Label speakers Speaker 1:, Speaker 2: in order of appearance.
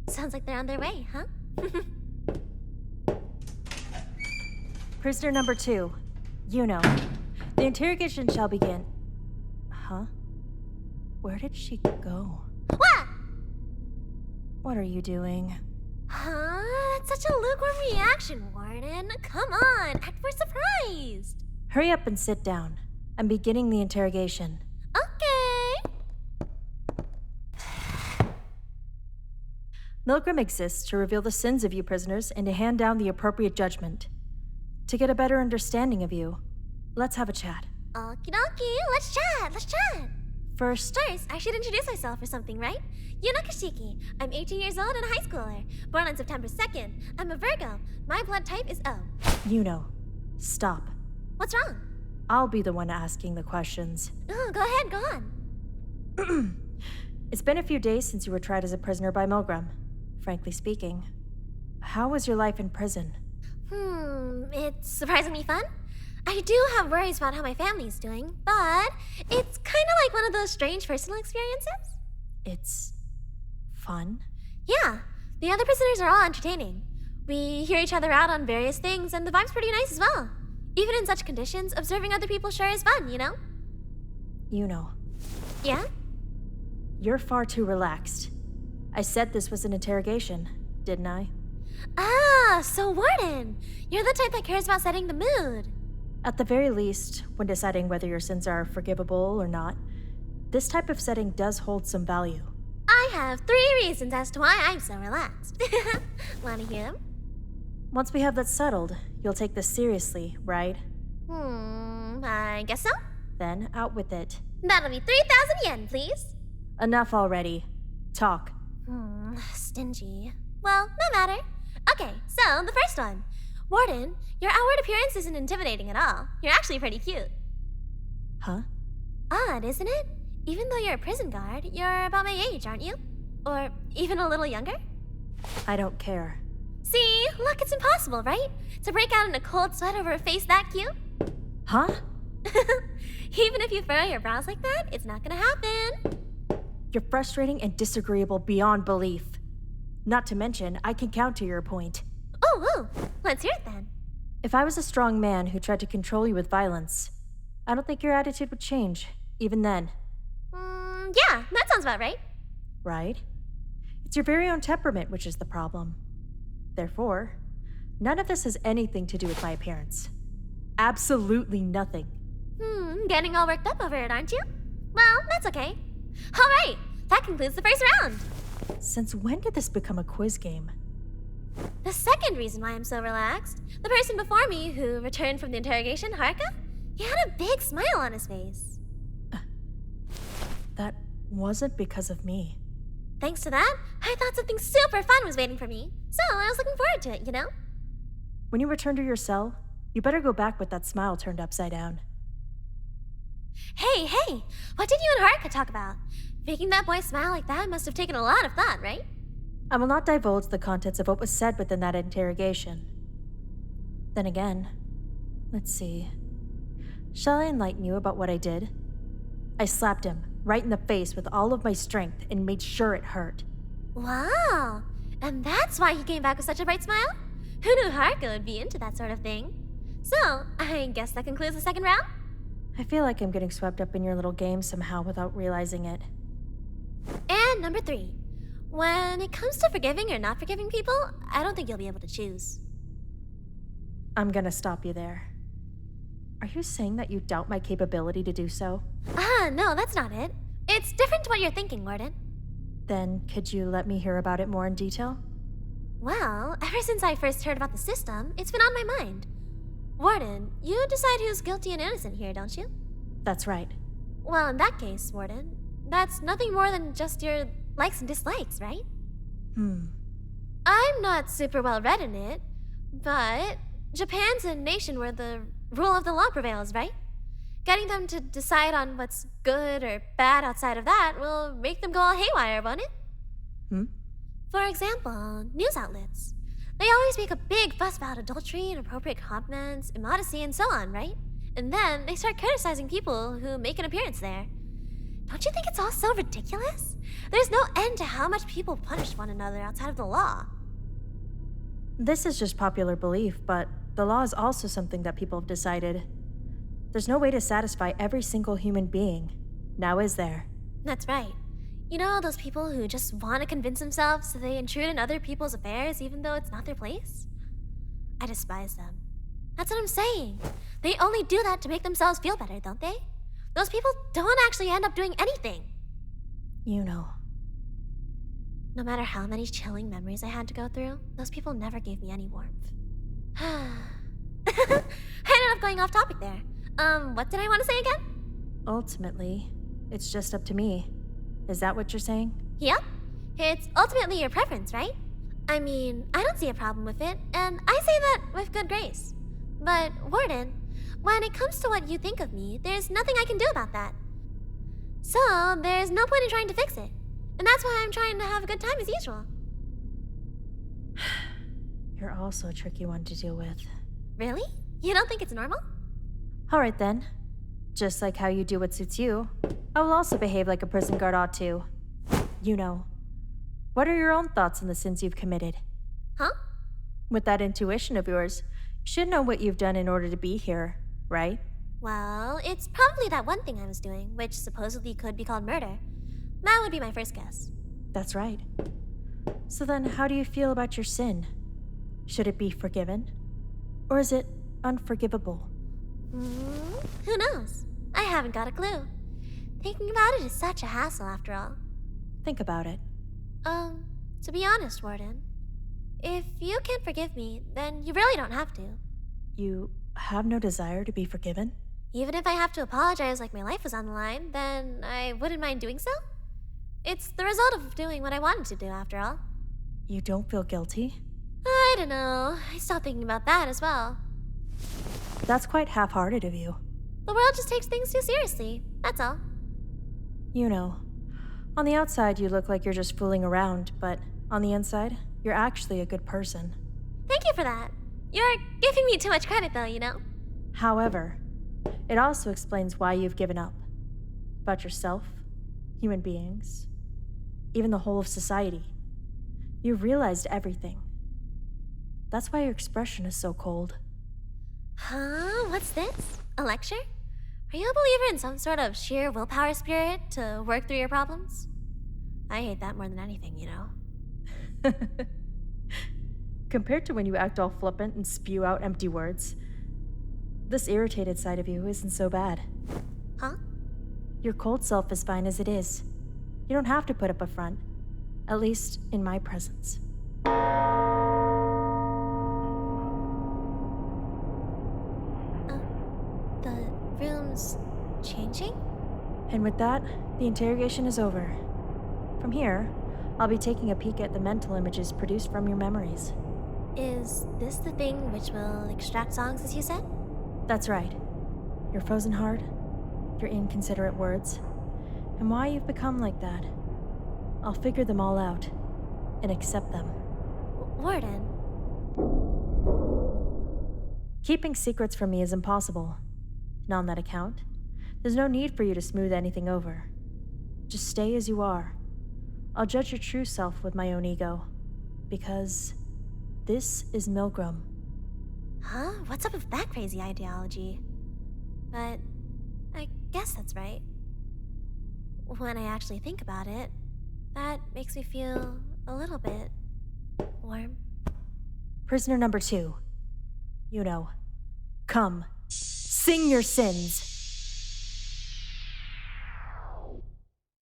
Speaker 1: Sounds like they're on their way, huh?
Speaker 2: Prisoner number 2, Yuno. The interrogation shall begin. Huh? Where did she go?
Speaker 1: What?
Speaker 2: What are you doing?
Speaker 1: Huh? That's such a lukewarm reaction, Warden. Come on, act more surprised.
Speaker 2: Hurry up and sit down. I'm beginning the interrogation.
Speaker 1: Okay.
Speaker 2: MILGRAM exists to reveal the sins of you prisoners and to hand down the appropriate judgment. To get a better understanding of you, let's have a chat.
Speaker 1: Okie dokie, let's chat.
Speaker 2: First,
Speaker 1: I should introduce myself or something, right? Yuno Kashiki. I'm 18 years old and a high schooler. Born on September 2nd. I'm a Virgo. My blood type is O.
Speaker 2: Yuno, stop.
Speaker 1: What's wrong?
Speaker 2: I'll be the one asking the questions.
Speaker 1: Oh, go ahead, go on.
Speaker 2: It's been a few days since you were tried as a prisoner by MILGRAM. Frankly speaking, how was your life in prison?
Speaker 1: It's surprisingly fun. I do have worries about how my family's doing, but it's kind of like one of those strange personal experiences.
Speaker 2: It's fun?
Speaker 1: Yeah, the other prisoners are all entertaining. We hear each other out on various things, and the vibe's pretty nice as well. Even in such conditions, observing other people sure is fun, you know?
Speaker 2: Yuno.
Speaker 1: Yeah?
Speaker 2: You're far too relaxed. I said this was an interrogation, didn't I?
Speaker 1: Ah, so Warden, you're the type that cares about setting the mood.
Speaker 2: At the very least, when deciding whether your sins are forgivable or not, this type of setting does hold some value.
Speaker 1: I have 3 reasons as to why I'm so relaxed. Wanna hear them?
Speaker 2: Once we have that settled, you'll take this seriously, right?
Speaker 1: I guess so.
Speaker 2: Then out with it.
Speaker 1: That'll be 3,000 yen, please.
Speaker 2: Enough already. Talk.
Speaker 1: Stingy. Well, no matter. Okay, so the first one. Warden, your outward appearance isn't intimidating at all. You're actually pretty cute.
Speaker 2: Huh?
Speaker 1: Odd, isn't it? Even though you're a prison guard, you're about my age, aren't you? Or even a little younger?
Speaker 2: I don't care.
Speaker 1: See? Look, it's impossible, right? To break out in a cold sweat over a face that cute?
Speaker 2: Huh?
Speaker 1: Even if you furrow your brows like that, it's not gonna happen.
Speaker 2: You're frustrating and disagreeable beyond belief. Not to mention, I can counter your point.
Speaker 1: Oh, let's hear it then.
Speaker 2: If I was a strong man who tried to control you with violence, I don't think your attitude would change, even then.
Speaker 1: Yeah, that sounds about right.
Speaker 2: Right? It's your very own temperament which is the problem. Therefore, none of this has anything to do with my appearance. Absolutely nothing.
Speaker 1: Getting all worked up over it, aren't you? Well, that's okay. All right, that concludes the first round.
Speaker 2: Since when did this become a quiz game?
Speaker 1: The second reason why I'm so relaxed, the person before me who returned from the interrogation, Haruka, he had a big smile on his face.
Speaker 2: That wasn't because of me.
Speaker 1: Thanks to that, I thought something super fun was waiting for me, so I was looking forward to it, you know?
Speaker 2: When you return to your cell, you better go back with that smile turned upside down.
Speaker 1: Hey, what did you and Haruka talk about? Making that boy smile like that must have taken a lot of thought, right?
Speaker 2: I will not divulge the contents of what was said within that interrogation. Then again, let's see. Shall I enlighten you about what I did? I slapped him right in the face with all of my strength and made sure it hurt.
Speaker 1: Wow, and that's why he came back with such a bright smile? Who knew Haruka would be into that sort of thing? So, I guess that concludes the second round?
Speaker 2: I feel like I'm getting swept up in your little game somehow without realizing it.
Speaker 1: And number 3. When it comes to forgiving or not forgiving people, I don't think you'll be able to choose.
Speaker 2: I'm gonna stop you there. Are you saying that you doubt my capability to do so?
Speaker 1: No, that's not it. It's different to what you're thinking, Warden.
Speaker 2: Then could you let me hear about it more in detail?
Speaker 1: Well, ever since I first heard about the system, it's been on my mind. Warden, you decide who's guilty and innocent here, don't you?
Speaker 2: That's right.
Speaker 1: Well, in that case, Warden, that's nothing more than just your likes and dislikes, right? I'm not super well read in it, but Japan's a nation where the rule of the law prevails, right? Getting them to decide on what's good or bad outside of that will make them go all haywire, won't it? For example, news outlets. They always make a big fuss about adultery, inappropriate compliments, immodesty, and so on, right? And then they start criticizing people who make an appearance there. Don't you think it's all so ridiculous? There's no end to how much people punish one another outside of the law.
Speaker 2: This is just popular belief, but the law is also something that people have decided. There's no way to satisfy every single human being. Now is there?
Speaker 1: That's right. You know those people who just want to convince themselves so they intrude in other people's affairs even though it's not their place? I despise them. That's what I'm saying. They only do that to make themselves feel better, don't they? Those people don't actually end up doing anything.
Speaker 2: Yuno.
Speaker 1: No matter how many chilling memories I had to go through, those people never gave me any warmth. I ended up going off topic there. What did I want to say again?
Speaker 2: Ultimately, it's just up to me. Is that what you're saying?
Speaker 1: Yep. It's ultimately your preference, right? I mean, I don't see a problem with it, and I say that with good grace. But, Warden, when it comes to what you think of me, there's nothing I can do about that. So, there's no point in trying to fix it. And that's why I'm trying to have a good time as usual.
Speaker 2: You're also a tricky one to deal with.
Speaker 1: Really? You don't think it's normal?
Speaker 2: Alright then. Just like how you do what suits you, I will also behave like a prison guard ought to. Yuno, what are your own thoughts on the sins you've committed?
Speaker 1: Huh?
Speaker 2: With that intuition of yours, you should know what you've done in order to be here, right?
Speaker 1: Well, it's probably that one thing I was doing, which supposedly could be called murder. That would be my first guess.
Speaker 2: That's right. So then, how do you feel about your sin? Should it be forgiven? Or is it unforgivable?
Speaker 1: Who knows? I haven't got a clue. Thinking about it is such a hassle after all.
Speaker 2: Think about it.
Speaker 1: To be honest, Warden, if you can't forgive me, then you really don't have to.
Speaker 2: You have no desire to be forgiven?
Speaker 1: Even if I have to apologize like my life was on the line, then I wouldn't mind doing so. It's the result of doing what I wanted to do, after all.
Speaker 2: You don't feel guilty?
Speaker 1: I don't know. I stopped thinking about that as well.
Speaker 2: That's quite half-hearted of you.
Speaker 1: The world just takes things too seriously, that's all.
Speaker 2: You know, on the outside you look like you're just fooling around, but on the inside, you're actually a good person.
Speaker 1: Thank you for that. You're giving me too much credit though, you know?
Speaker 2: However, it also explains why you've given up. About yourself, human beings, even the whole of society. You've realized everything. That's why your expression is so cold.
Speaker 1: Huh? What's this? A lecture? Are you a believer in some sort of sheer willpower spirit to work through your problems? I hate that more than anything, you know?
Speaker 2: Compared to when you act all flippant and spew out empty words, this irritated side of you isn't so bad.
Speaker 1: Huh?
Speaker 2: Your cold self is fine as it is. You don't have to put up a front. At least in my presence.
Speaker 1: The room's changing?
Speaker 2: And with that, the interrogation is over. From here, I'll be taking a peek at the mental images produced from your memories.
Speaker 1: Is this the thing which will extract songs, as you said?
Speaker 2: That's right. Your frozen heart, your inconsiderate words, and why you've become like that. I'll figure them all out, and accept them.
Speaker 1: Warden.
Speaker 2: Keeping secrets from me is impossible. And on that account, there's no need for you to smooth anything over. Just stay as you are. I'll judge your true self with my own ego. Because this is MILGRAM.
Speaker 1: Huh? What's up with that crazy ideology? But I guess that's right. When I actually think about it, that makes me feel a little bit warm.
Speaker 2: Prisoner number 2. Yuno, come. Sing your sins.